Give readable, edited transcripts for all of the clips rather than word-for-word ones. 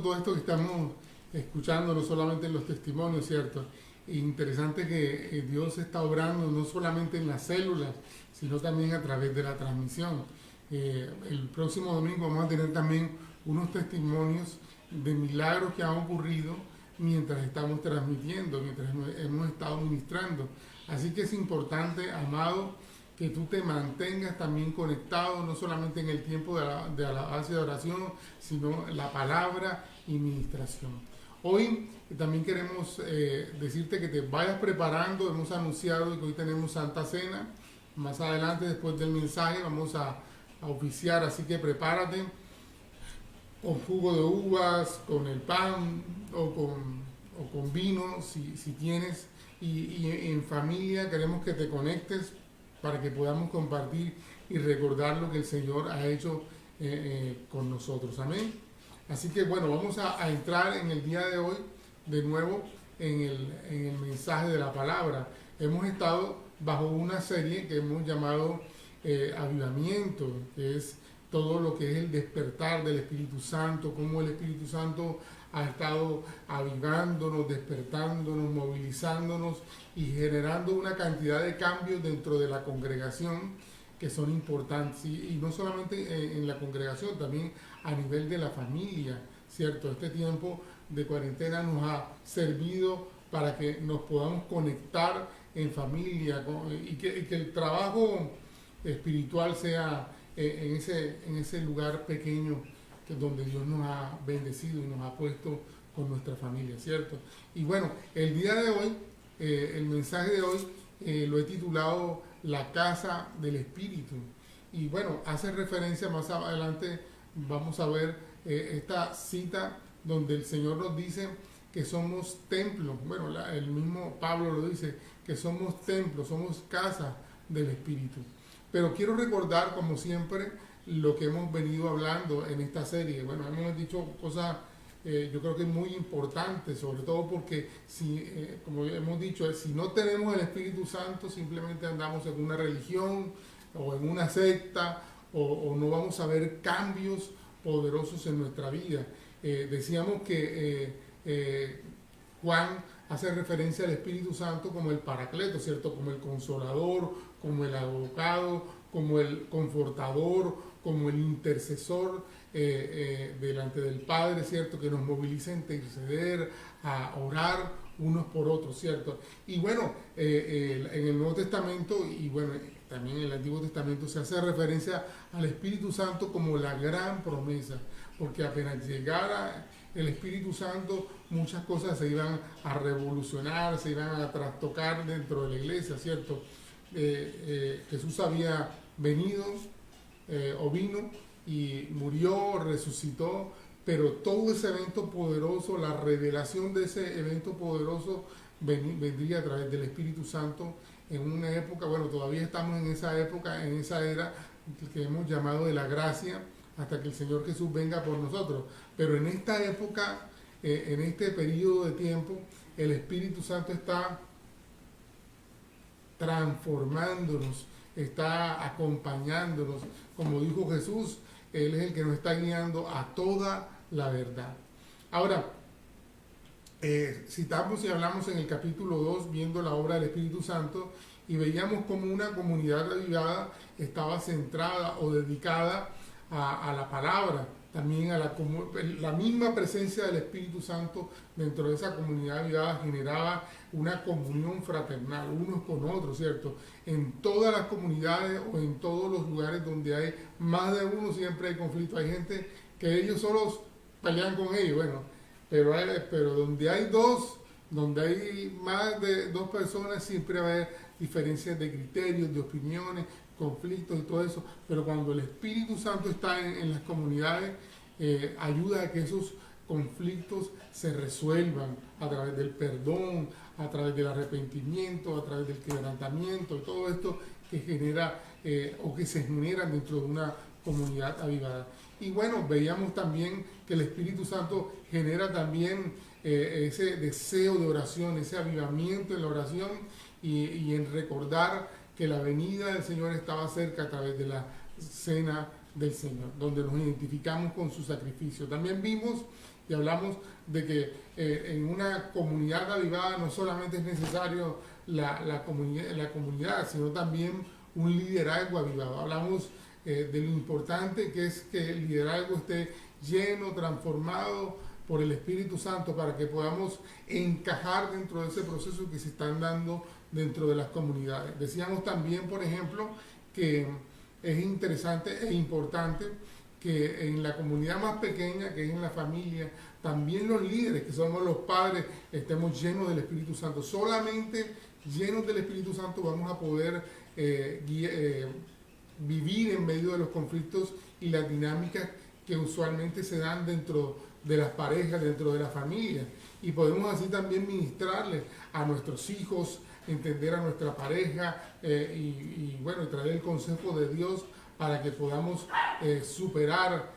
poderoso todo esto que estamos escuchando, no solamente en los testimonios, ¿cierto? Interesante que Dios está obrando no solamente en las células, sino también a través de la transmisión. El próximo domingo vamos a tener también unos testimonios de milagros que han ocurrido mientras estamos transmitiendo, mientras hemos estado ministrando. Así que es importante, amado, que tú te mantengas también conectado, no solamente en el tiempo de alabanza y de oración, sino la palabra y ministración. Hoy también queremos decirte que te vayas preparando. Hemos anunciado que hoy tenemos Santa Cena. Más adelante, después del mensaje, vamos a oficiar, así que prepárate con jugo de uvas, con el pan o con vino, si tienes. Y en familia queremos que te conectes para que podamos compartir y recordar lo que el Señor ha hecho con nosotros. Amén. Así que bueno, vamos a entrar en el día de hoy de nuevo en el mensaje de la palabra. Hemos estado bajo una serie que hemos llamado Avivamiento, que es todo lo que es el despertar del Espíritu Santo, cómo el Espíritu Santo ha estado avivándonos, despertándonos, movilizándonos y generando una cantidad de cambios dentro de la congregación que son importantes. Y no solamente en la congregación, también a nivel de la familia, ¿cierto? Este tiempo de cuarentena nos ha servido para que nos podamos conectar en familia y que el trabajo espiritual sea en ese lugar pequeño donde Dios nos ha bendecido y nos ha puesto con nuestra familia, ¿cierto? Y bueno, el día de hoy, el mensaje de hoy, lo he titulado La Casa del Espíritu. Y bueno, hace referencia, más adelante vamos a ver esta cita donde el Señor nos dice que somos templos. Bueno, el mismo Pablo lo dice, que somos templos, somos casa del Espíritu. Pero quiero recordar, como siempre, lo que hemos venido hablando en esta serie. Bueno, hemos dicho cosas, yo creo que muy importantes, sobre todo porque, como hemos dicho, si no tenemos el Espíritu Santo, simplemente andamos en una religión o en una secta, o no vamos a ver cambios poderosos en nuestra vida. Decíamos que Juan hace referencia al Espíritu Santo como el Paracleto, ¿cierto? Como el Consolador, como el Abogado, como el Confortador, como el Intercesor delante del Padre, ¿cierto? Que nos moviliza a interceder, a orar unos por otros, ¿cierto? Y bueno, en el Nuevo Testamento y bueno, también en el Antiguo Testamento se hace referencia al Espíritu Santo como la gran promesa, porque apenas llegara el Espíritu Santo, muchas cosas se iban a revolucionar, se iban a trastocar dentro de la iglesia, ¿cierto? Jesús había venido o vino y murió, resucitó, pero todo ese evento poderoso, la revelación de ese evento poderoso vendría a través del Espíritu Santo en una época, bueno, todavía estamos en esa época, en esa era que hemos llamado de la gracia, hasta que el Señor Jesús venga por nosotros. Pero en esta época, en este periodo de tiempo, el Espíritu Santo está transformándonos, está acompañándonos. Como dijo Jesús, Él es el que nos está guiando a toda la verdad. Ahora, citamos y hablamos en el capítulo 2, viendo la obra del Espíritu Santo, y veíamos como una comunidad avivada estaba centrada o dedicada a la palabra, también a la misma presencia del Espíritu Santo dentro de esa comunidad avivada generaba una comunión fraternal, unos con otros, ¿cierto? En todas las comunidades o en todos los lugares donde hay más de uno siempre hay conflicto. Hay gente que ellos solos pelean con ellos, bueno, pero donde hay dos, donde hay más de dos personas, siempre va a haber diferencias de criterios, de opiniones, conflictos y todo eso, pero cuando el Espíritu Santo está en las comunidades, ayuda a que esos conflictos se resuelvan a través del perdón, a través del arrepentimiento, a través del quebrantamiento, y todo esto que genera o que se genera dentro de una comunidad avivada. Y bueno, veíamos también que el Espíritu Santo genera también ese deseo de oración, ese avivamiento en la oración y en recordar que la venida del Señor estaba cerca a través de la cena del Señor, donde nos identificamos con su sacrificio. También vimos y hablamos de que en una comunidad avivada no solamente es necesario la comunidad, sino también un liderazgo avivado. Hablamos de lo importante que es que el liderazgo esté lleno, transformado por el Espíritu Santo para que podamos encajar dentro de ese proceso que se están dando dentro de las comunidades. Decíamos también, por ejemplo, que es interesante e importante que en la comunidad más pequeña, que es en la familia, también los líderes, que somos los padres, estemos llenos del Espíritu Santo. Solamente llenos del Espíritu Santo vamos a poder vivir en medio de los conflictos y las dinámicas que usualmente se dan dentro de las parejas, dentro de la familia. Y podemos así también ministrarles a nuestros hijos, entender a nuestra pareja y traer el consejo de Dios para que podamos superar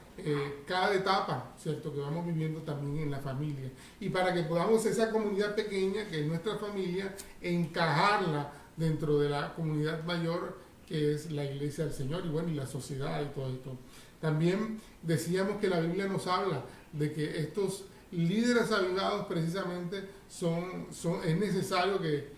cada etapa, ¿cierto?, que vamos viviendo también en la familia. Y para que podamos esa comunidad pequeña, que es nuestra familia, encajarla dentro de la comunidad mayor, que es la iglesia del Señor y la sociedad y todo esto. También decíamos que la Biblia nos habla de que estos líderes avivados precisamente es necesario que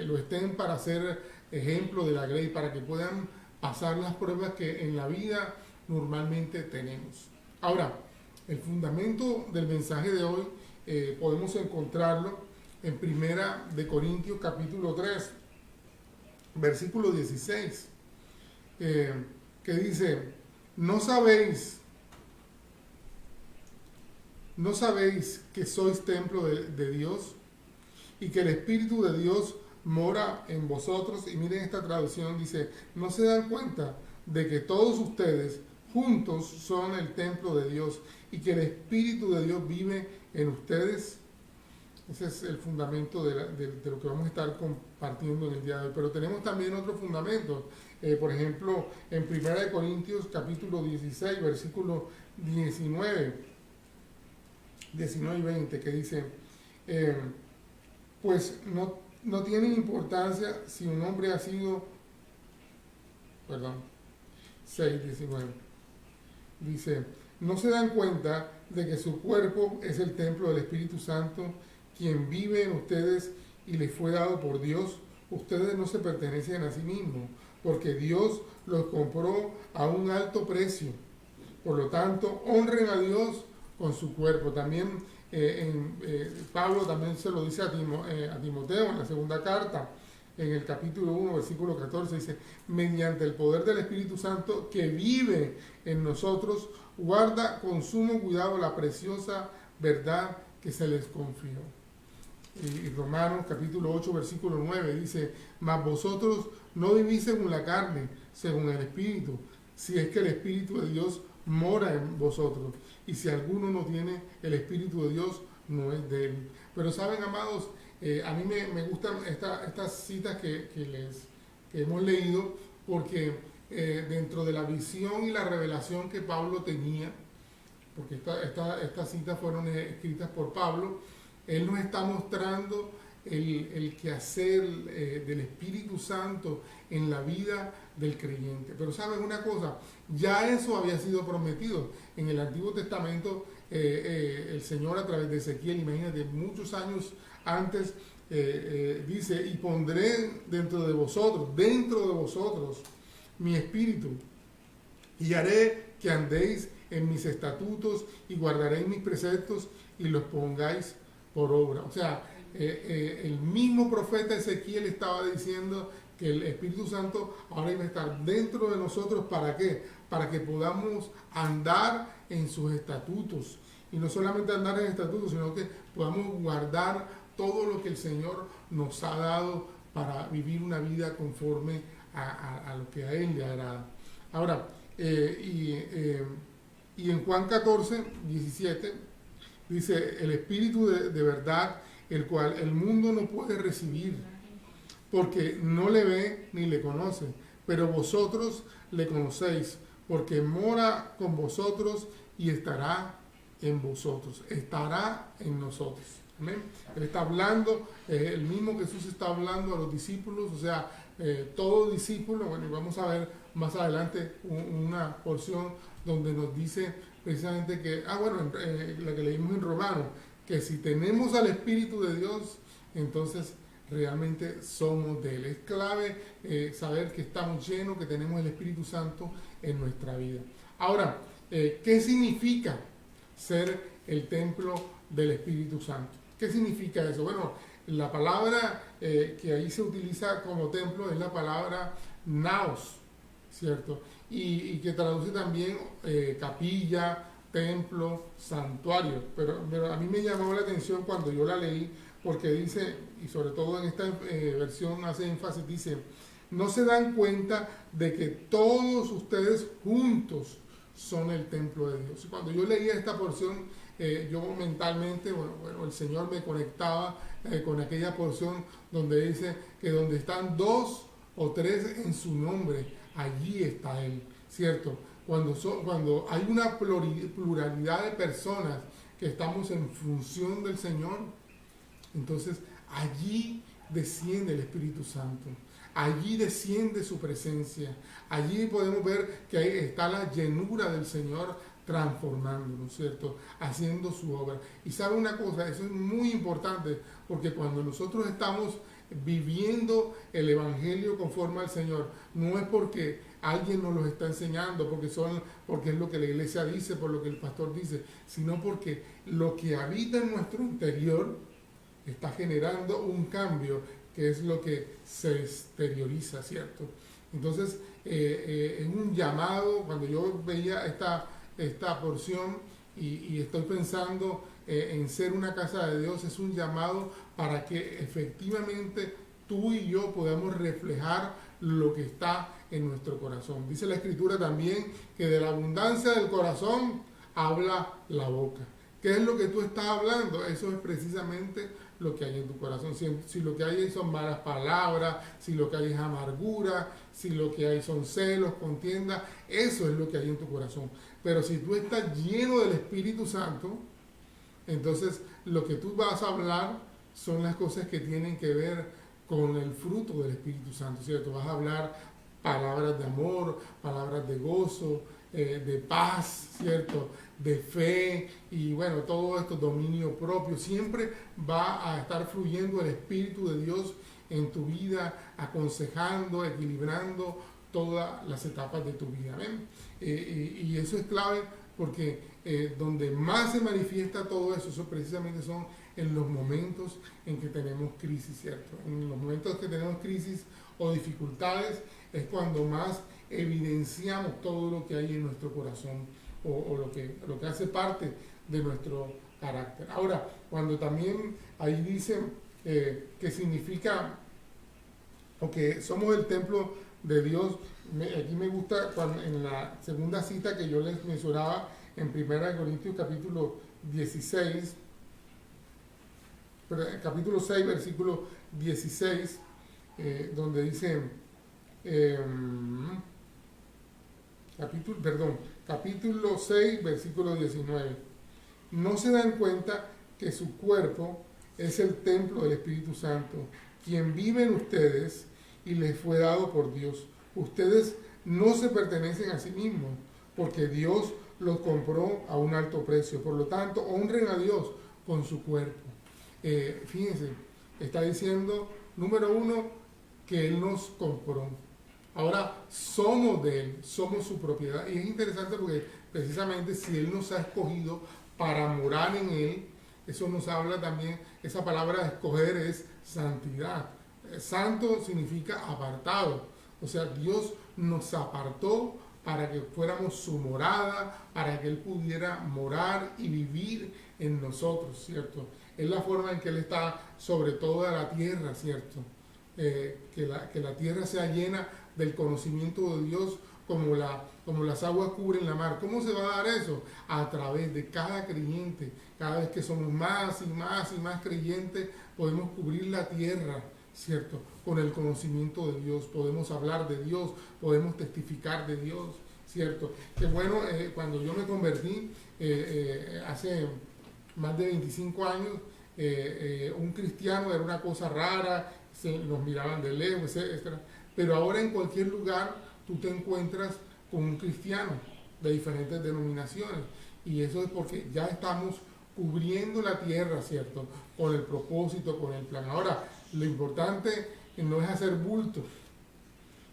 lo estén para ser ejemplo de la grey, para que puedan pasar las pruebas que en la vida normalmente tenemos. Ahora, el fundamento del mensaje de hoy podemos encontrarlo en Primera de Corintios capítulo 3, versículo 16, que dice: ¿No sabéis que sois templo de Dios y que el Espíritu de Dios mora en vosotros? Y miren esta traducción, dice: ¿no se dan cuenta de que todos ustedes juntos son el templo de Dios y que el Espíritu de Dios vive en ustedes? Ese es el fundamento de lo que vamos a estar compartiendo en el día de hoy. Pero tenemos también otro fundamento. Por ejemplo, en 1 Corintios capítulo 16, versículo 19 y 20, que dice: pues no tiene importancia si un hombre ha sido, 6, 19, dice: ¿no se dan cuenta de que su cuerpo es el templo del Espíritu Santo, quien vive en ustedes y les fue dado por Dios? Ustedes no se pertenecen a sí mismos, porque Dios los compró a un alto precio. Por lo tanto, honren a Dios con su cuerpo. También Pablo también se lo dice a Timoteo en la segunda carta, en el capítulo 1, versículo 14, dice: mediante el poder del Espíritu Santo que vive en nosotros, guarda con sumo cuidado la preciosa verdad que se les confió. Y Romanos capítulo 8, versículo 9 dice: mas vosotros no vivís según la carne, según el Espíritu, si es que el Espíritu de Dios mora en vosotros. Y si alguno no tiene el Espíritu de Dios, no es de él. Pero saben, amados, a mí me gustan estas citas que hemos leído, porque dentro de la visión y la revelación que Pablo tenía, porque estas citas fueron escritas por Pablo, él nos está mostrando el quehacer del Espíritu Santo en la vida del creyente. Pero ¿saben una cosa? Ya eso había sido prometido. En el Antiguo Testamento, el Señor a través de Ezequiel, imagínate, muchos años antes, dice: y pondré dentro de vosotros, mi espíritu, y haré que andéis en mis estatutos y guardaréis mis preceptos y los pongáis por obra. O sea, el mismo profeta Ezequiel estaba diciendo que el Espíritu Santo ahora iba a estar dentro de nosotros. ¿Para qué? Para que podamos andar en sus estatutos. Y no solamente andar en estatutos, sino que podamos guardar todo lo que el Señor nos ha dado para vivir una vida conforme a lo que a Él le agrada. Ahora, y en Juan 14, 17, dice: el Espíritu de verdad, el cual el mundo no puede recibir, porque no le ve ni le conoce, pero vosotros le conocéis, porque mora con vosotros y estará en vosotros, estará en nosotros. Amén. Él está hablando, el mismo Jesús está hablando a los discípulos, o sea, todo discípulo. Bueno, y vamos a ver más adelante una porción donde nos dice precisamente que, la que leímos en Romanos, que si tenemos al Espíritu de Dios, entonces realmente somos de Él. Es clave saber que estamos llenos, que tenemos el Espíritu Santo en nuestra vida. Ahora, ¿qué significa ser el templo del Espíritu Santo? ¿Qué significa eso? Bueno, la palabra que ahí se utiliza como templo es la palabra naos, ¿cierto? Y que traduce también capilla, templo, santuario. Pero a mí me llamó la atención cuando yo la leí, porque dice, y sobre todo en esta versión hace énfasis, dice, no se dan cuenta de que todos ustedes juntos son el templo de Dios. Y cuando yo leía esta porción, yo mentalmente, el Señor me conectaba con aquella porción donde dice que donde están dos o tres en su nombre, allí está Él, ¿cierto? Cuando hay una pluralidad de personas que estamos en función del Señor, entonces allí desciende el Espíritu Santo, allí desciende su presencia, allí podemos ver que ahí está la llenura del Señor transformándonos, ¿cierto? Haciendo su obra. Y sabe una cosa, eso es muy importante, porque cuando nosotros estamos viviendo el Evangelio conforme al Señor, no es porque alguien nos lo está enseñando, porque es lo que la iglesia dice, por lo que el pastor dice, sino porque lo que habita en nuestro interior está generando un cambio, que es lo que se exterioriza, ¿cierto? Entonces, es un llamado. Cuando yo veía esta porción y estoy pensando en ser una casa de Dios, es un llamado para que efectivamente tú y yo podamos reflejar lo que está en nuestro corazón. Dice la Escritura también que de la abundancia del corazón habla la boca. ¿Qué es lo que tú estás hablando? Eso es precisamente lo que hay en tu corazón. Si lo que hay son malas palabras, si lo que hay es amargura, si lo que hay son celos, contiendas, eso es lo que hay en tu corazón. Pero si tú estás lleno del Espíritu Santo, entonces lo que tú vas a hablar son las cosas que tienen que ver con el fruto del Espíritu Santo, ¿cierto? Vas a hablar palabras de amor, palabras de gozo, de paz, ¿cierto? De fe, y bueno, todo esto, dominio propio. Siempre va a estar fluyendo el Espíritu de Dios en tu vida, aconsejando, equilibrando todas las etapas de tu vida. ¿Ven? Y eso es clave, porque donde más se manifiesta todo eso, precisamente son en los momentos en que tenemos crisis, ¿cierto? En los momentos que tenemos crisis o dificultades es cuando más evidenciamos todo lo que hay en nuestro corazón, o lo que hace parte de nuestro carácter. Ahora, cuando también ahí dicen que significa, o que somos el templo de Dios, aquí me gusta en la segunda cita que yo les mencionaba en 1 Corintios capítulo 16, capítulo 6, versículo 16, donde dice, capítulo 6, versículo 19. No se dan cuenta que su cuerpo es el templo del Espíritu Santo, quien vive en ustedes y les fue dado por Dios. Ustedes no se pertenecen a sí mismos, porque Dios los compró a un alto precio. Por lo tanto, honren a Dios con su cuerpo. Fíjense, está diciendo, número uno, que Él nos compró. Ahora somos de Él, somos su propiedad. Y es interesante porque precisamente si Él nos ha escogido para morar en Él, eso nos habla también, esa palabra de escoger es santidad. Santo significa apartado. O sea, Dios nos apartó para que fuéramos su morada, para que Él pudiera morar y vivir en nosotros, ¿cierto? Es la forma en que Él está sobre toda la tierra, ¿cierto? Que la tierra sea llena del conocimiento de Dios como las aguas cubren la mar. ¿Cómo se va a dar eso? A través de cada creyente. Cada vez que somos más y más y más creyentes, podemos cubrir la tierra, ¿cierto? Con el conocimiento de Dios. Podemos hablar de Dios, podemos testificar de Dios, ¿cierto? Que bueno, cuando yo me convertí hace más de 25 años, un cristiano era una cosa rara, nos miraban de lejos, etc. Pero ahora en cualquier lugar tú te encuentras con un cristiano de diferentes denominaciones Y eso es porque ya estamos cubriendo la tierra, ¿cierto? Con el propósito, con el plan. Ahora, lo importante no es hacer bulto,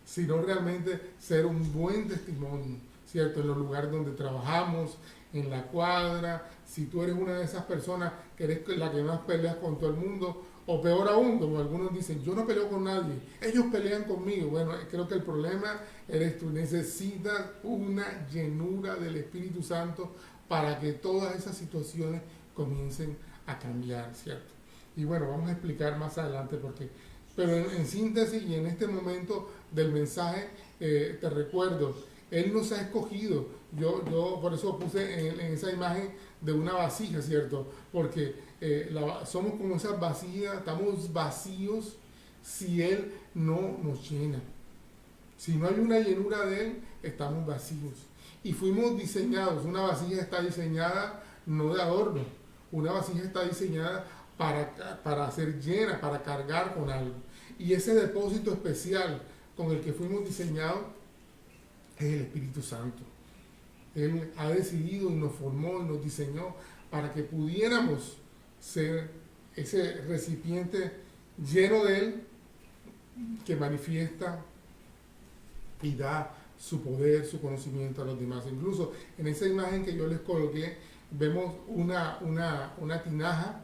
sino realmente ser un buen testimonio, ¿cierto? En los lugares donde trabajamos, en la cuadra, si tú eres una de esas personas que eres la que más peleas con todo el mundo, o peor aún, como algunos dicen, yo no peleo con nadie, ellos pelean conmigo. Bueno, creo que el problema eres tú, necesitas una llenura del Espíritu Santo para que todas esas situaciones comiencen a cambiar, ¿cierto? Y bueno, vamos a explicar más adelante por qué. Pero en síntesis y en este momento del mensaje, te recuerdo, Él nos ha escogido. Yo por eso puse en esa imagen de una vasija, ¿cierto? Porque somos como esas vasijas, estamos vacíos si Él no nos llena. Si no hay una llenura de Él, estamos vacíos. Y fuimos diseñados, una vasija está diseñada no de adorno, una vasija está diseñada para ser llena, para cargar con algo. Y ese depósito especial con el que fuimos diseñados es el Espíritu Santo. Él ha decidido y nos formó y nos diseñó para que pudiéramos ser ese recipiente lleno de Él que manifiesta y da su poder, su conocimiento a los demás. Incluso en esa imagen que yo les coloqué, vemos una tinaja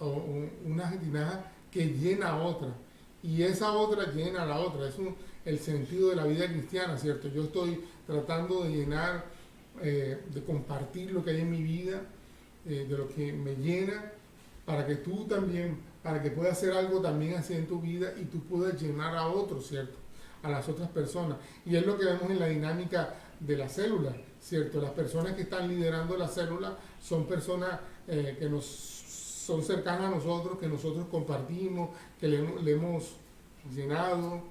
o una tinaja que llena a otra y esa otra llena a la otra. Es el sentido de la vida cristiana, ¿cierto? Yo estoy tratando de llenar, de compartir lo que hay en mi vida, de lo que me llena, para que tú también, para que puedas hacer algo también así en tu vida y tú puedas llenar a otros, ¿cierto? A las otras personas. Y es lo que vemos en la dinámica de la célula, ¿cierto? Las personas que están liderando la célula son personas que son cercanas a nosotros, que nosotros compartimos, que le hemos llenado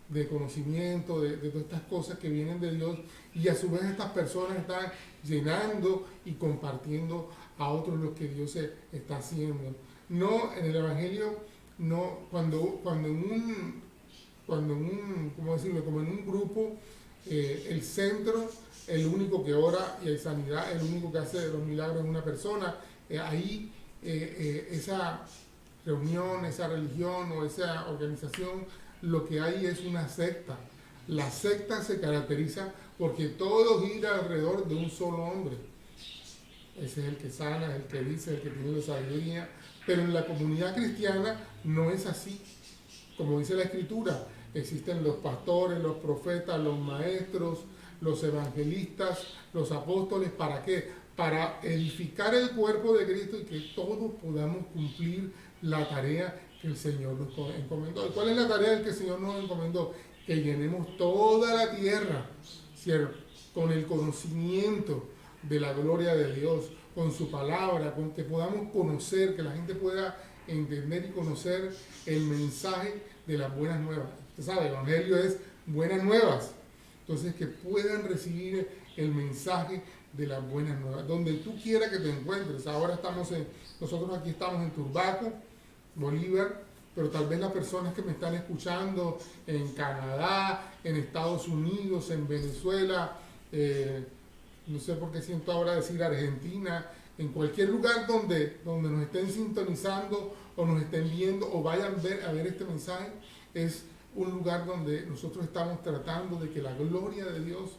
de conocimiento, de todas estas cosas que vienen de Dios, y a su vez estas personas están llenando y compartiendo a otros lo que Dios está haciendo. No, en el Evangelio, no, cuando en un, ¿cómo decirlo? Como en un grupo, el centro, el único que ora y hay sanidad, el único que hace los milagros es una persona, ahí esa reunión, esa religión o esa organización, lo que hay es una secta. La secta se caracteriza porque todo gira alrededor de un solo hombre. Ese es el que sana, el que dice, el que tiene la sabiduría. Pero en la comunidad cristiana no es así. Como dice la Escritura, existen los pastores, los profetas, los maestros, los evangelistas, los apóstoles. ¿Para qué? Para edificar el cuerpo de Cristo y que todos podamos cumplir la tarea que el Señor nos encomendó. ¿Y cuál es la tarea que el Señor nos encomendó? Que llenemos toda la tierra, ¿cierto? Con el conocimiento de la gloria de Dios, con su palabra, con que podamos conocer, que la gente pueda entender y conocer el mensaje de las buenas nuevas. Usted sabe, el Evangelio es buenas nuevas. Entonces, que puedan recibir el mensaje de las buenas nuevas, donde tú quieras que te encuentres. Ahora nosotros aquí estamos en Turbaco, Bolívar, pero tal vez las personas que me están escuchando en Canadá, en Estados Unidos, en Venezuela, no sé por qué siento ahora decir Argentina, en cualquier lugar donde nos estén sintonizando o nos estén viendo o vayan a ver este mensaje, es un lugar donde nosotros estamos tratando de que la gloria de Dios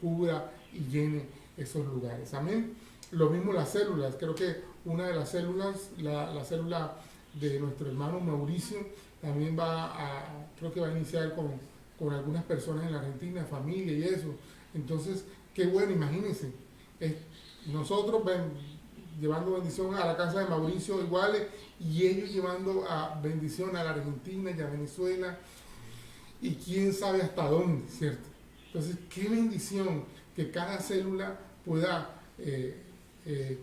cubra y llene esos lugares. Amén. Lo mismo las células. Creo que una de las células, la célula de nuestro hermano Mauricio, también creo que va a iniciar con algunas personas en la Argentina, familia y eso. Entonces, qué bueno, imagínense. Nosotros llevando bendición a la casa de Mauricio iguales y ellos llevando bendición a la Argentina y a Venezuela y quién sabe hasta dónde, ¿cierto? Entonces, qué bendición que cada célula pueda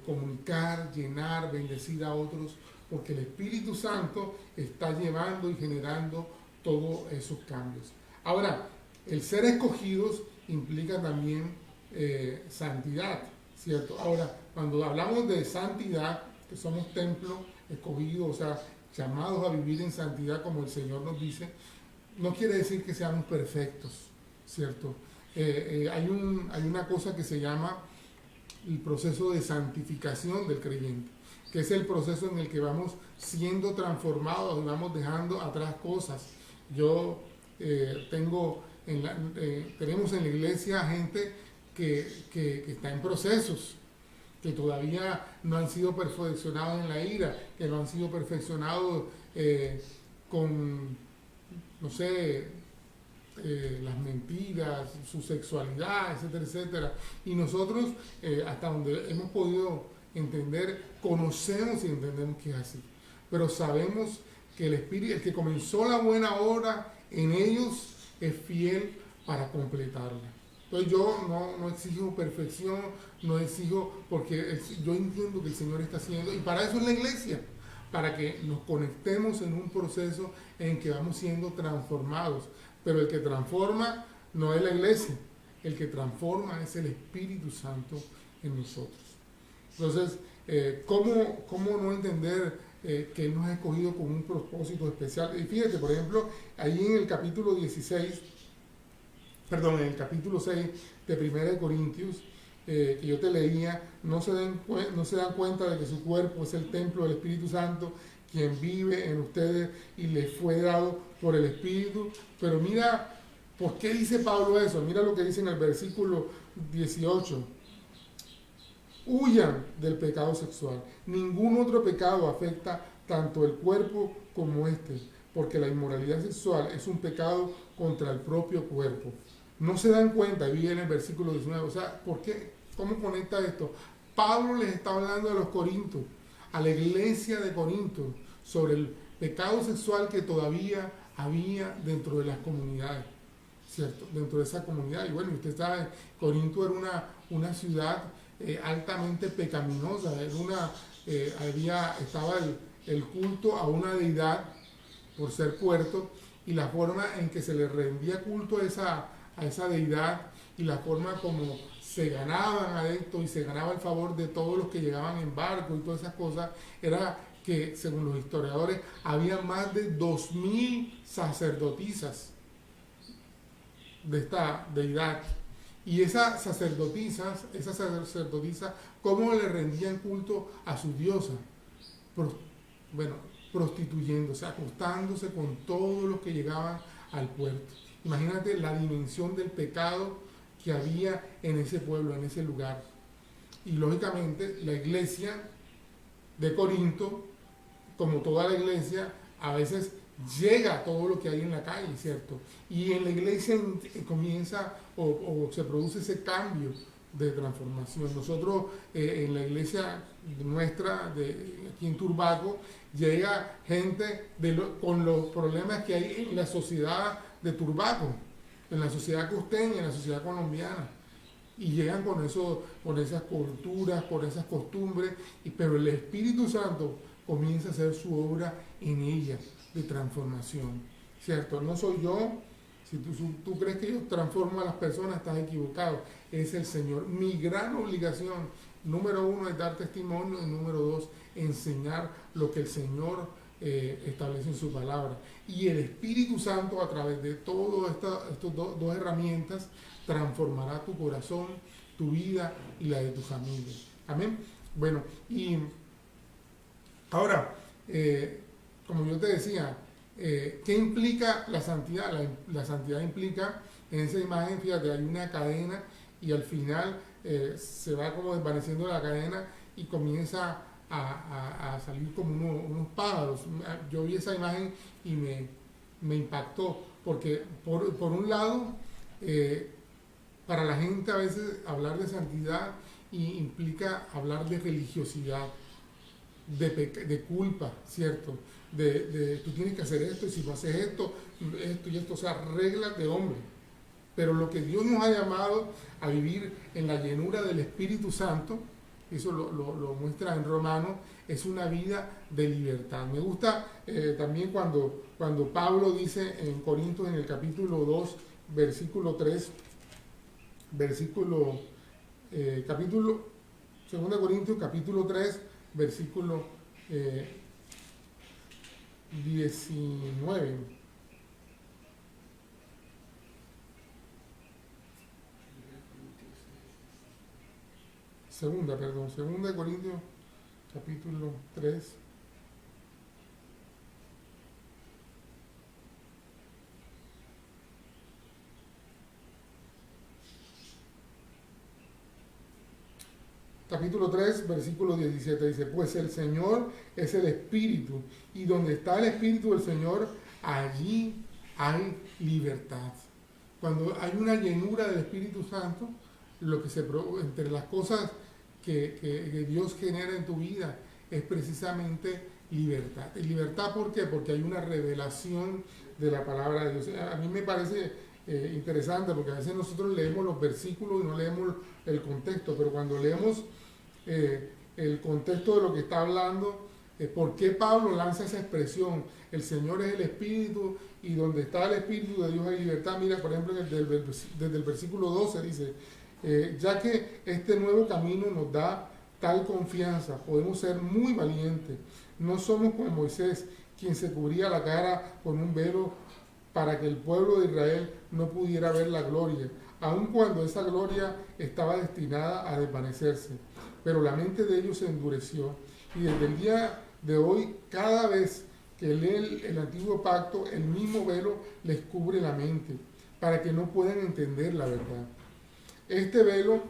comunicar, llenar, bendecir a otros, porque el Espíritu Santo está llevando y generando todos esos cambios. Ahora, el ser escogidos implica también santidad, ¿cierto? Ahora, cuando hablamos de santidad, que somos templo escogido, o sea, llamados a vivir en santidad como el Señor nos dice, no quiere decir que seamos perfectos, ¿cierto? Hay una cosa que se llama el proceso de santificación del creyente, que es el proceso en el que vamos siendo transformados y vamos dejando atrás cosas. Yo tenemos en la iglesia gente que está en procesos, que todavía no han sido perfeccionados en la ira, que no han sido perfeccionados con, no sé, las mentiras, su sexualidad, etcétera, etcétera. Y nosotros, hasta donde hemos podido entender, conocemos y entendemos que es así. Pero sabemos que el Espíritu, el que comenzó la buena obra en ellos, es fiel para completarla. Entonces yo no exijo perfección, no exijo, porque yo entiendo que el Señor está haciendo, y para eso es la iglesia, para que nos conectemos en un proceso en que vamos siendo transformados. Pero el que transforma no es la iglesia, el que transforma es el Espíritu Santo en nosotros. Entonces, ¿cómo no entender que Él nos ha escogido con un propósito especial? Y fíjate, por ejemplo, ahí en el capítulo 6 de 1 Corintios, que yo te leía, no se dan cuenta de que su cuerpo es el templo del Espíritu Santo, quien vive en ustedes y les fue dado por el Espíritu. Pero mira, ¿por qué dice Pablo eso? Mira lo que dice en el versículo 18. Huyan del pecado sexual. Ningún otro pecado afecta tanto el cuerpo como este, porque la inmoralidad sexual es un pecado contra el propio cuerpo. No se dan cuenta, y viene en el versículo 19, o sea, ¿por qué? ¿Cómo conecta esto? Pablo les está hablando a los corintios, a la iglesia de Corinto, sobre el pecado sexual que todavía había dentro de las comunidades, ¿cierto? Dentro de esa comunidad. Y bueno, usted sabe, Corinto era una ciudad altamente pecaminosa, estaba el culto a una deidad por ser puerto, y la forma en que se le rendía culto a esa deidad, y la forma como se ganaban adeptos y se ganaba el favor de todos los que llegaban en barco y todas esas cosas, era que, según los historiadores, había más de 2000 sacerdotisas de esta deidad. Y esas sacerdotisas, ¿cómo le rendían culto a su diosa? Prostituyéndose, acostándose con todos los que llegaban al puerto. Imagínate la dimensión del pecado que había en ese pueblo, en ese lugar. Y lógicamente la iglesia de Corinto, como toda la iglesia, a veces llega a todo lo que hay en la calle, ¿cierto? Y en la iglesia comienza o se produce ese cambio de transformación. Nosotros en la iglesia nuestra, aquí en Turbaco, llega gente con los problemas que hay en la sociedad de Turbaco, en la sociedad costeña, en la sociedad colombiana. Y llegan con esas culturas, con esas costumbres, pero el Espíritu Santo comienza a hacer su obra en ella de transformación, ¿cierto? No soy yo. Si tú crees que yo transformo a las personas, estás equivocado. Es el Señor. Mi gran obligación, número 1, es dar testimonio, y número 2, enseñar lo que el Señor establece en su palabra. Y el Espíritu Santo, a través de todas estas dos herramientas, transformará tu corazón, tu vida y la de tu familia. Amén. Bueno, y ahora, como yo te decía, ¿qué implica la santidad? La santidad implica, en esa imagen, fíjate, hay una cadena, y al final se va como desvaneciendo la cadena y comienza a salir como unos pájaros. Yo vi esa imagen y me impactó, porque por un lado, para la gente a veces hablar de santidad implica hablar de religiosidad, de culpa, ¿cierto? Tú tienes que hacer esto, y si no haces esto y esto, o sea, reglas de hombre. Pero lo que Dios nos ha llamado a vivir en la llenura del Espíritu Santo, eso lo muestra en Romanos, es una vida de libertad. Me gusta también cuando Pablo dice en Corintios, en el capítulo 2, versículo 3, 2 Corintios capítulo 3, versículo 19. segunda de Corintios, capítulo 3. Capítulo 3, versículo 17 dice, pues el Señor es el Espíritu, y donde está el Espíritu del Señor, allí hay libertad. Cuando hay una llenura del Espíritu Santo, lo que entre las cosas que Dios genera en tu vida es precisamente libertad. ¿Y libertad por qué? Porque hay una revelación de la palabra de Dios. A mí me parece interesante, porque a veces nosotros leemos los versículos y no leemos el contexto, pero cuando leemos el contexto de lo que está hablando, ¿por qué Pablo lanza esa expresión? El Señor es el Espíritu, y donde está el Espíritu de Dios hay libertad. Mira, por ejemplo, desde el versículo 12 dice, ya que este nuevo camino nos da tal confianza, podemos ser muy valientes. No somos como Moisés, quien se cubría la cara con un velo para que el pueblo de Israel no pudiera ver la gloria, aun cuando esa gloria estaba destinada a desvanecerse. Pero la mente de ellos se endureció, y desde el día de hoy, cada vez que leen el antiguo pacto, el mismo velo les cubre la mente, para que no puedan entender la verdad. Este velo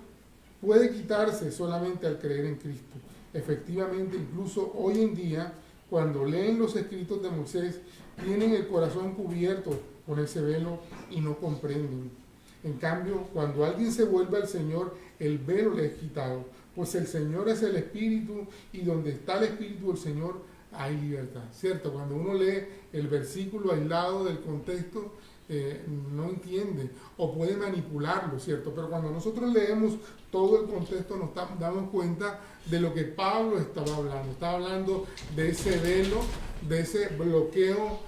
puede quitarse solamente al creer en Cristo. Efectivamente, incluso hoy en día, cuando leen los escritos de Moisés, tienen el corazón cubierto con ese velo y no comprenden. En cambio, cuando alguien se vuelve al Señor, el velo le es quitado, pues el Señor es el Espíritu, y donde está el Espíritu del Señor hay libertad. ¿Cierto? Cuando uno lee el versículo aislado del contexto, no entiende o puede manipularlo, ¿cierto? Pero cuando nosotros leemos todo el contexto nos damos cuenta de lo que Pablo estaba hablando. Estaba hablando de ese velo, de ese bloqueo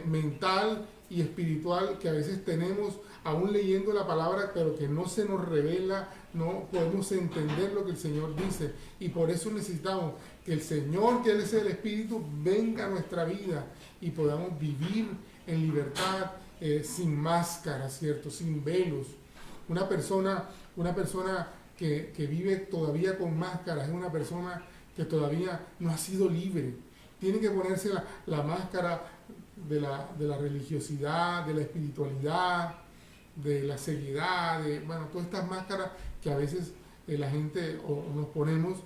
mental y espiritual que a veces tenemos aún leyendo la palabra, pero que no se nos revela, no podemos entender lo que el Señor dice, y por eso necesitamos que el Señor, que Él es el Espíritu, venga a nuestra vida y podamos vivir en libertad, sin máscara, ¿cierto? Sin velos. Una persona que vive todavía con máscaras es una persona que todavía no ha sido libre. Tiene que ponerse la máscara de la religiosidad, de la espiritualidad, de la ceguedad, todas estas máscaras que a veces la gente o nos ponemos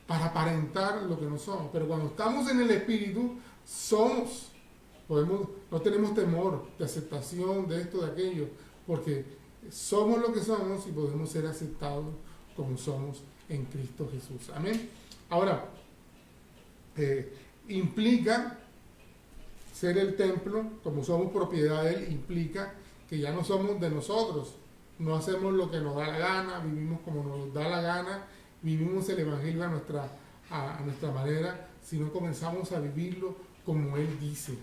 para aparentar lo que no somos. Pero cuando estamos en el Espíritu, no tenemos temor de aceptación de esto, de aquello, porque somos lo que somos y podemos ser aceptados como somos en Cristo Jesús. Amén. Ahora, implica ser el templo, como somos propiedad de Él, implica que ya no somos de nosotros, no hacemos lo que nos da la gana, vivimos como nos da la gana, vivimos el Evangelio a nuestra manera, sino comenzamos a vivirlo como Él dice,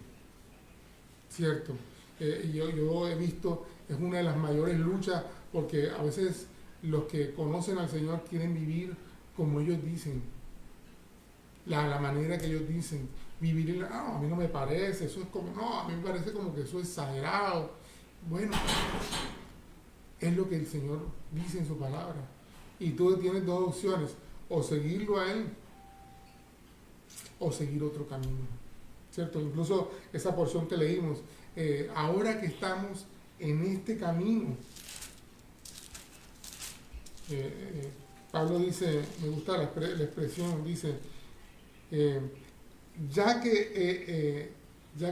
¿cierto? Yo he visto, es una de las mayores luchas, porque a veces los que conocen al Señor quieren vivir como ellos dicen, la manera que ellos dicen, vivir a mí no me parece, eso es como, a mí me parece como que eso es exagerado. Bueno, es lo que el Señor dice en su palabra, y tú tienes dos opciones, o seguirlo a Él o seguir otro camino, ¿cierto? Incluso esa porción que leímos, ahora que estamos en este camino, Pablo dice, me gusta la expresión, dice, ya que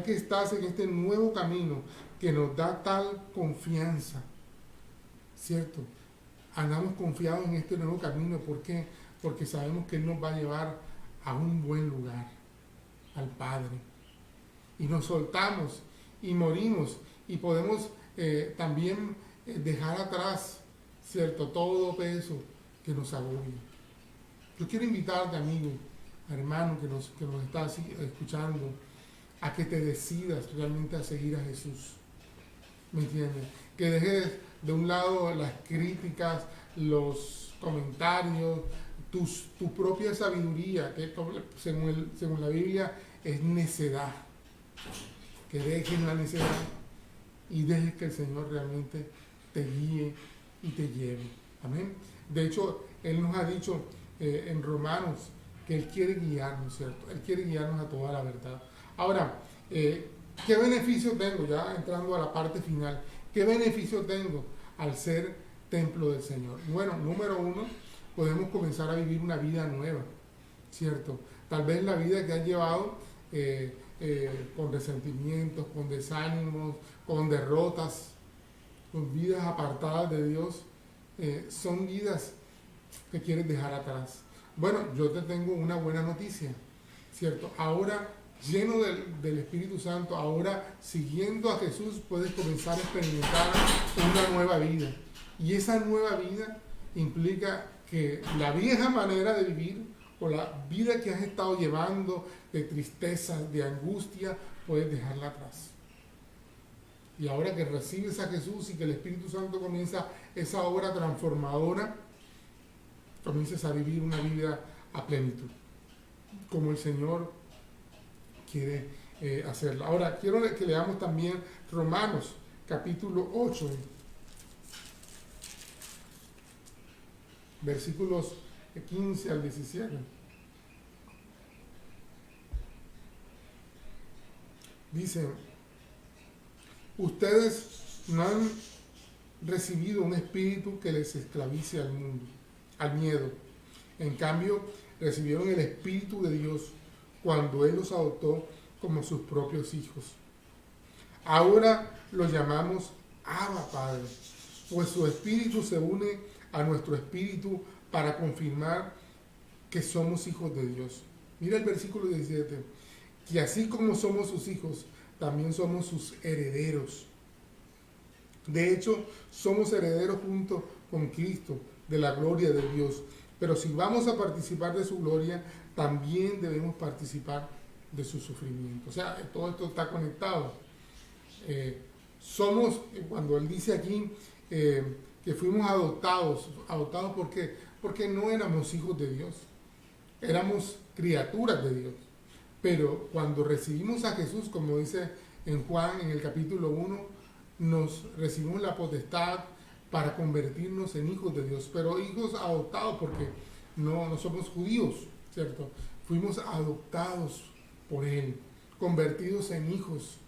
estás en este nuevo camino que nos da tal confianza, ¿cierto? Andamos confiados en este nuevo camino. ¿Por qué? Porque sabemos que Él nos va a llevar a un buen lugar, al Padre. Y nos soltamos y morimos y podemos también dejar atrás, ¿cierto? Todo peso que nos agobia. Yo quiero invitarte, amigo, hermano que nos está escuchando, a que te decidas realmente a seguir a Jesús. ¿Me entiendes? Que dejes de un lado las críticas, los comentarios, tu propia sabiduría, que según la Biblia es necedad. Que dejes la necedad y dejes que el Señor realmente te guíe y te lleve. Amén. De hecho, Él nos ha dicho en Romanos que Él quiere guiarnos, ¿cierto? Él quiere guiarnos a toda la verdad. Ahora, ¿qué beneficio tengo? Ya entrando a la parte final, ¿qué beneficio tengo al ser templo del Señor? Bueno, número uno, podemos comenzar a vivir una vida nueva, ¿cierto? Tal vez la vida que has llevado con resentimientos, con desánimos, con derrotas, con vidas apartadas de Dios, son vidas que quieres dejar atrás. Bueno, yo te tengo una buena noticia, ¿cierto? Ahora, lleno del Espíritu Santo, ahora siguiendo a Jesús, puedes comenzar a experimentar una nueva vida. Y esa nueva vida implica que la vieja manera de vivir o la vida que has estado llevando de tristeza, de angustia, puedes dejarla atrás. Y ahora que recibes a Jesús y que el Espíritu Santo comienza esa obra transformadora, comiences a vivir una vida a plenitud, como el Señor quiere hacerla. Ahora, quiero que leamos también Romanos, capítulo 8, versículos 15 al 17. Dice, ustedes no han recibido un espíritu que les esclavice al mundo, al miedo. En cambio, recibieron el Espíritu de Dios cuando Él los adoptó como sus propios hijos. Ahora los llamamos Abba Padre, pues su Espíritu se une a nuestro espíritu para confirmar que somos hijos de Dios. Mira el versículo 17, que así como somos sus hijos, también somos sus herederos. De hecho, somos herederos junto con Cristo de la gloria de Dios. Pero si vamos a participar de su gloria, también debemos participar de su sufrimiento. O sea, todo esto está conectado. Cuando él dice aquí que fuimos adoptados ¿por qué? Porque no éramos hijos de Dios, éramos criaturas de Dios. Pero cuando recibimos a Jesús, como dice en Juan en el capítulo 1, nos recibimos la potestad para convertirnos en hijos de Dios, pero hijos adoptados porque no somos judíos, ¿cierto? Fuimos adoptados por Él, convertidos en hijos.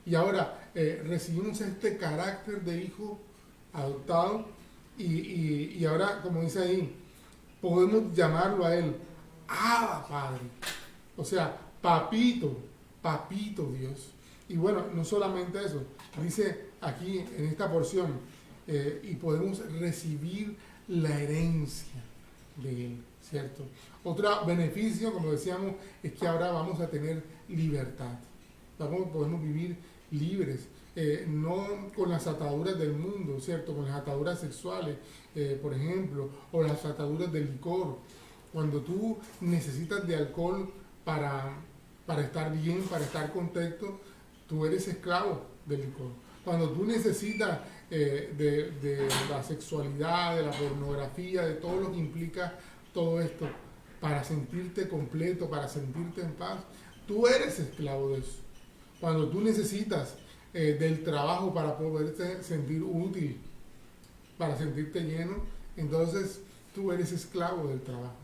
Y ahora recibimos este carácter de hijo adoptado y ahora, como dice ahí, podemos llamarlo a Él Abba Padre. O sea, papito Dios. Y bueno, no solamente eso, dice aquí en esta porción, y podemos recibir la herencia de Él, ¿cierto? Otro beneficio, como decíamos, es que ahora vamos a tener libertad. Podemos vivir libres, no con las ataduras del mundo, ¿cierto? Con las ataduras sexuales, por ejemplo, o las ataduras del licor. Cuando tú necesitas de alcohol para estar bien, para estar contento, tú eres esclavo del licor. Cuando tú necesitas de la sexualidad, de la pornografía, de todo lo que implica todo esto, para sentirte completo, para sentirte en paz, tú eres esclavo de eso. Cuando tú necesitas del trabajo para poderte sentir útil, para sentirte lleno, entonces tú eres esclavo del trabajo.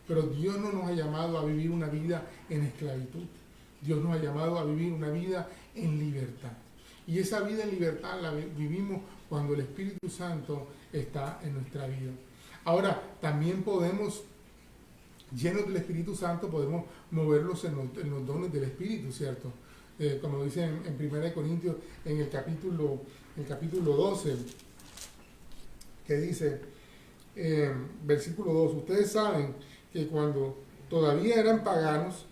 Pero Dios no nos ha llamado a vivir una vida en esclavitud. Dios nos ha llamado a vivir una vida en libertad. Y esa vida en libertad la vivimos cuando el Espíritu Santo está en nuestra vida. Ahora, también podemos, llenos del Espíritu Santo, podemos moverlos en los dones del Espíritu, ¿cierto? Como dice en 1 Corintios, en el capítulo 12, que dice, versículo 2, ustedes saben que cuando todavía eran paganos,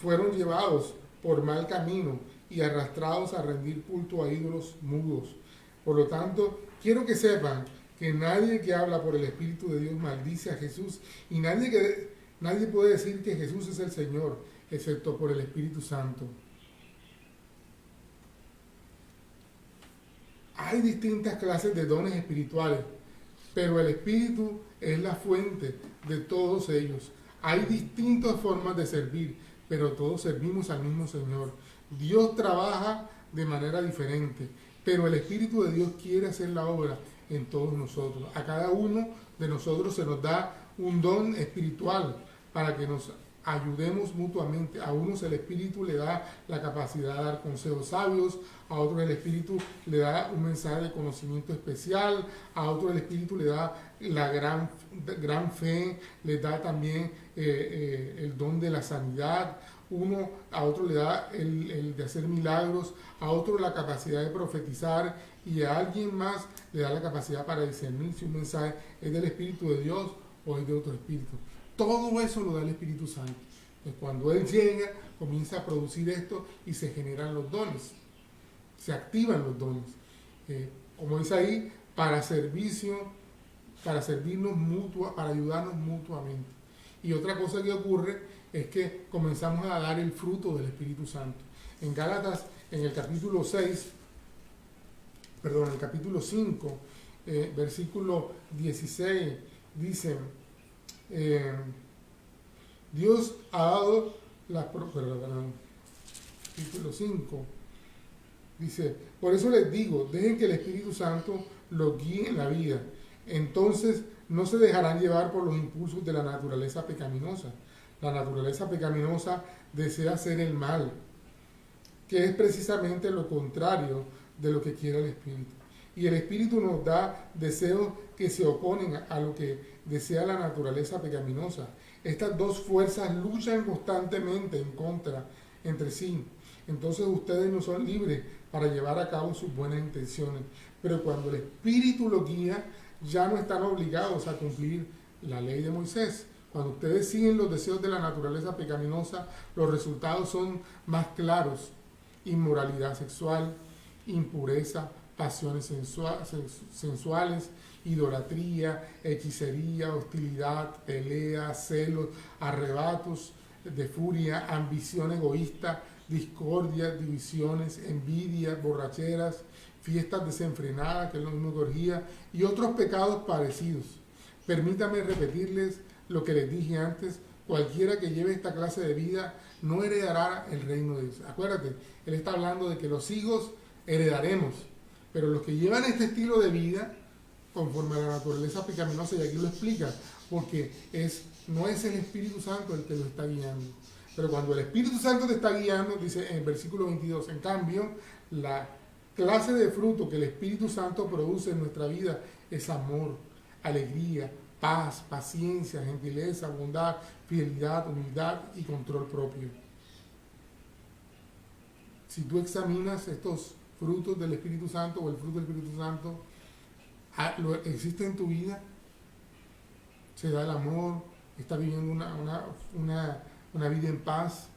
fueron llevados por mal camino y arrastrados a rendir culto a ídolos mudos. Por lo tanto, quiero que sepan que nadie que habla por el Espíritu de Dios maldice a Jesús y nadie puede decir que Jesús es el Señor, excepto por el Espíritu Santo. Hay distintas clases de dones espirituales, pero el Espíritu es la fuente de todos ellos. Hay distintas formas de servir, pero todos servimos al mismo Señor. Dios trabaja de manera diferente pero el Espíritu de Dios quiere hacer la obra en todos nosotros. A cada uno de nosotros se nos da un don espiritual para que nos ayudemos mutuamente. A unos el Espíritu le da la capacidad de dar consejos sabios, a otros el Espíritu le da un mensaje de conocimiento especial, a otros el Espíritu le da la gran fe, le da también el don de la sanidad, a otro le da el de hacer milagros, a otro la capacidad de profetizar y a alguien más le da la capacidad para discernir si un mensaje es del Espíritu de Dios o es de otro espíritu. Todo eso lo da el Espíritu Santo. Entonces, cuando Él llega, comienza a producir esto y se generan los dones, se activan los dones. Como dice ahí, para servicio, para servirnos para ayudarnos mutuamente. Y otra cosa que ocurre es que comenzamos a dar el fruto del Espíritu Santo. En Gálatas, en el capítulo 5, versículo 16, dice, Dios ha dado capítulo 5, dice, por eso les digo, dejen que el Espíritu Santo los guíe en la vida. Entonces no se dejarán llevar por los impulsos de la naturaleza pecaminosa. La naturaleza pecaminosa desea hacer el mal, que es precisamente lo contrario de lo que quiere el Espíritu. Y el Espíritu nos da deseos que se oponen a lo que desea la naturaleza pecaminosa. Estas dos fuerzas luchan constantemente en contra entre sí. Entonces ustedes no son libres para llevar a cabo sus buenas intenciones. Pero cuando el Espíritu los guía, ya no están obligados a cumplir la ley de Moisés. Cuando ustedes siguen los deseos de la naturaleza pecaminosa, los resultados son más claros. Inmoralidad sexual, impureza, pasiones sensuales, idolatría, hechicería, hostilidad, pelea, celos, arrebatos de furia, ambición egoísta, discordia, divisiones, envidia, borracheras, fiestas desenfrenadas, que es lo mismo que orgía, y otros pecados parecidos. Permítanme repetirles lo que les dije antes: cualquiera que lleve esta clase de vida no heredará el reino de Dios. Acuérdate, él está hablando de que los hijos heredaremos, pero los que llevan este estilo de vida conforme a la naturaleza pecaminosa, y aquí lo explica, porque no es el Espíritu Santo el que lo está guiando. Pero cuando el Espíritu Santo te está guiando, dice en el versículo 22, en cambio, la clase de fruto que el Espíritu Santo produce en nuestra vida es amor, alegría, paz, paciencia, gentileza, bondad, fidelidad, humildad y control propio. Si tú examinas estos frutos del Espíritu Santo o el fruto del Espíritu Santo, ¿existe en tu vida? Se da el amor, está viviendo una vida en paz,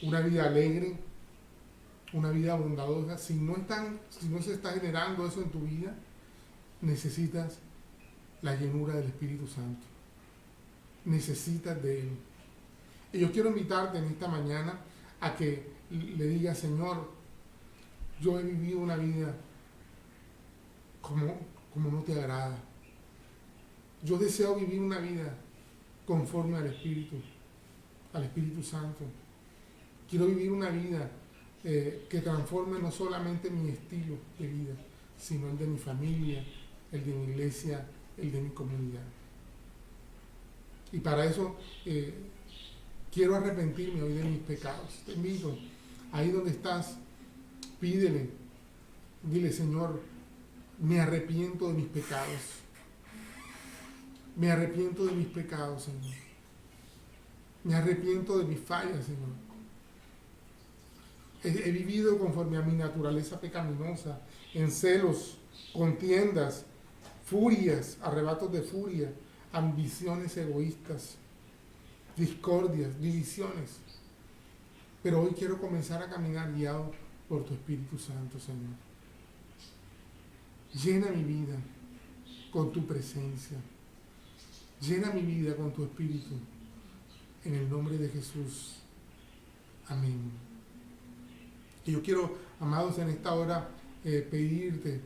una vida alegre, una vida bondadosa. Si no se está generando eso en tu vida, necesitas la llenura del Espíritu Santo. Necesitas de Él. Y yo quiero invitarte en esta mañana a que le digas: Señor, yo he vivido una vida como no te agrada. Yo deseo vivir una vida conforme al Espíritu Santo. Quiero vivir una vida que transforme no solamente mi estilo de vida, sino el de mi familia, el de mi iglesia, el de mi comunidad. Y para eso quiero arrepentirme hoy de mis pecados. Te invito, ahí donde estás, dile: Señor, me arrepiento de mis pecados. Me arrepiento de mis pecados, Señor. Me arrepiento de mis fallas, Señor. He vivido conforme a mi naturaleza pecaminosa, en celos, contiendas, furias, arrebatos de furia, ambiciones egoístas, discordias, divisiones. Pero hoy quiero comenzar a caminar guiado por tu Espíritu Santo, Señor. Llena mi vida con tu presencia. Llena mi vida con tu Espíritu. En el nombre de Jesús. Amén. Y yo quiero, amados, en esta hora pedirte,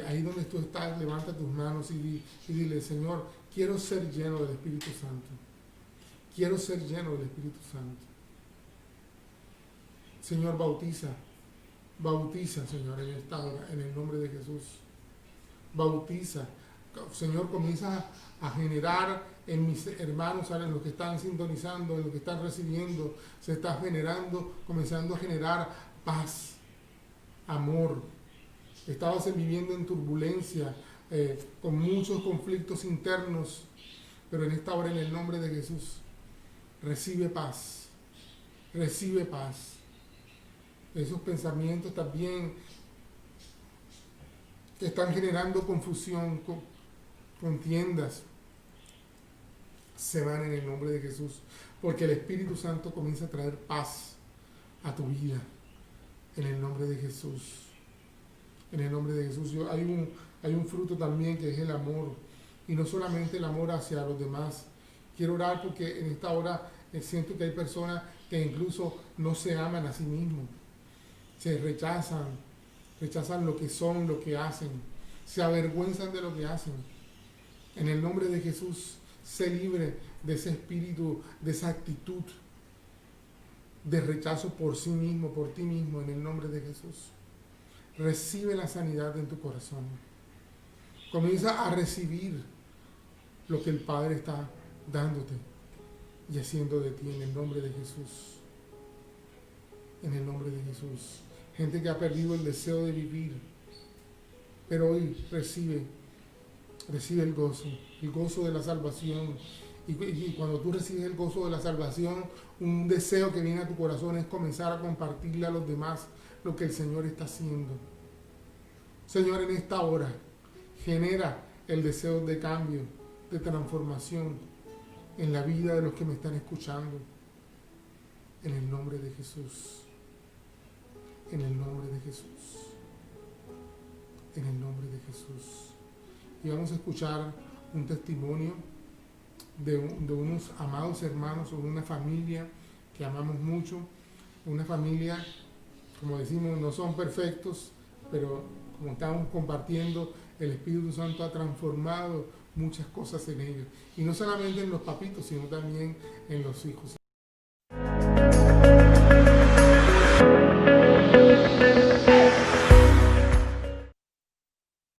ahí donde tú estás, levanta tus manos y dile: Señor, quiero ser lleno del Espíritu Santo. Quiero ser lleno del Espíritu Santo. Señor, Bautiza, Señor, en esta hora, en el nombre de Jesús. Bautiza. Señor, comienza a generar en mis hermanos, en los que están sintonizando, en los que están recibiendo, se está generando, comenzando a generar paz, amor. Estabas viviendo en turbulencia, con muchos conflictos internos, pero en esta hora, en el nombre de Jesús, recibe paz, recibe paz. Esos pensamientos también que están generando confusión, contiendas, se van en el nombre de Jesús, porque el Espíritu Santo comienza a traer paz a tu vida, en el nombre de Jesús. En el nombre de Jesús. Hay un fruto también que es el amor, y no solamente el amor hacia los demás. Quiero orar porque en esta hora siento que hay personas que incluso no se aman a sí mismos, se rechazan lo que son, lo que hacen, se avergüenzan de lo que hacen. En el nombre de Jesús, sé libre de ese espíritu, de esa actitud de rechazo por sí mismo, por ti mismo, en el nombre de Jesús. Recibe la sanidad en tu corazón. Comienza a recibir lo que el Padre está dándote y haciendo de ti, en el nombre de Jesús. En el nombre de Jesús. Gente que ha perdido el deseo de vivir, pero hoy recibe el gozo de la salvación. Y cuando tú recibes el gozo de la salvación, un deseo que viene a tu corazón es comenzar a compartirle a los demás lo que el Señor está haciendo. Señor, en esta hora, genera el deseo de cambio, de transformación en la vida de los que me están escuchando. En el nombre de Jesús. En el nombre de Jesús. En el nombre de Jesús. Y vamos a escuchar un testimonio de unos amados hermanos o de una familia que amamos mucho. Una familia, como decimos, no son perfectos, pero como estamos compartiendo, el Espíritu Santo ha transformado muchas cosas en ellos. Y no solamente en los papitos, sino también en los hijos.